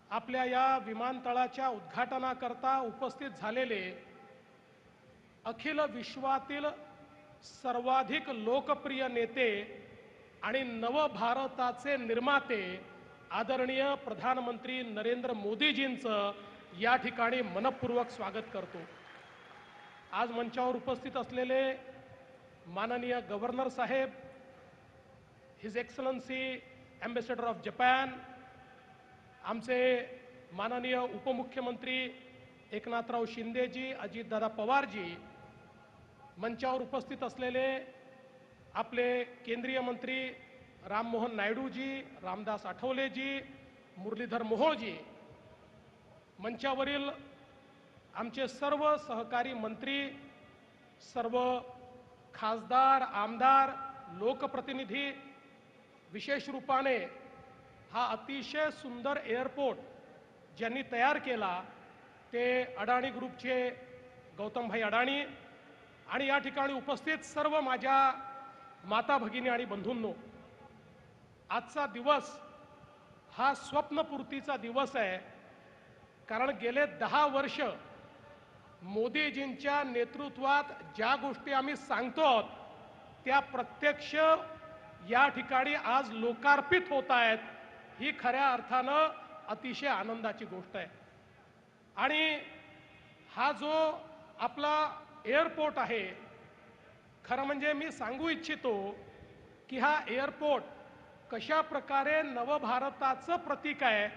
आपल्या या विमानतळाच्या उद्घाटनाकरता उपस्थित झालेले अखिल विश्वातील सर्वाधिक लोकप्रिय नेते आणि नवभारताचे निर्माते आदरणीय प्रधानमंत्री नरेंद्र मोदीजींचं या ठिकाणी मनपूर्वक स्वागत करतो। आज मंचावर उपस्थित असलेले माननीय गव्हर्नर साहेब, his excellency ambassador of Japan, आमचे माननीय उपमुख्यमंत्री एकनाथराव शिंदेजी, अजितदादा पवारजी, मंचावर उपस्थित असलेले आपले केंद्रीय मंत्री राममोहन नायडूजी, रामदास आठवलेजी, मुरलीधर मोहोळजी, मंचावरील आमचे सर्व सहकारी मंत्री, सर्व खासदार, आमदार, लोकप्रतिनिधी, विशेष रूपाने हा अतिशय सुंदर एअरपोर्ट ज्यांनी तयार केला ते अडाणी ग्रुपचे गौतमभाई अडाणी आणि या ठिकाणी उपस्थित सर्व माझ्या माता भगिनी आणि बंधूंनो, आजचा दिवस हा स्वप्नपूर्तीचा दिवस आहे। कारण गेले 10 वर्ष मोदीजींच्या नेतृत्वात ज्या गोष्टी आम्ही सांगतो त्या प्रत्यक्ष या ठिकाणी आज लोकार्पित होत आहेत, ही खऱ्या अर्थानं अतिशय आनंदाची गोष्ट आहे। आणि हा जो आपला एअरपोर्ट आहे, खरं म्हणजे मी सांगू इच्छितो की हा एअरपोर्ट कशा प्रकारे नवभारताचं प्रतीक आहे।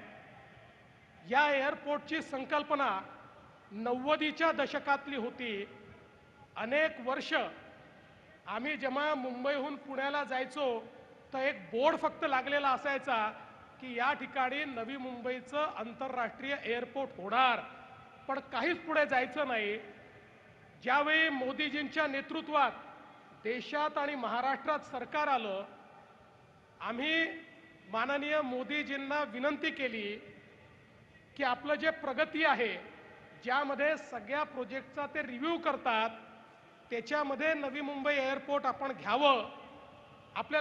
या एअरपोर्टची संकल्पना 90च्या दशकातली होती। अनेक वर्ष आम्ही जेव्हा मुंबईहून पुण्याला जायचो तर एक बोर्ड फक्त लागलेला असायचा की या ठिकाणी नवी मुंबईचं आंतरराष्ट्रीय एअरपोर्ट होणार, पण काहीच पुढे जायचं नाही। ज्यावेळी मोदीजींच्या नेतृत्वात देशात आणि महाराष्ट्रात सरकार आलं, आम्ही माननीय मोदीजींना विनंती केली की आपलं जे प्रगती आहे, ज्यामध्ये सगळ्या प्रोजेक्टचा ते रिव्ह्यू करतात, त्याच्यामध्ये नवी मुंबई एअरपोर्ट आपण घ्यावं। आपल्या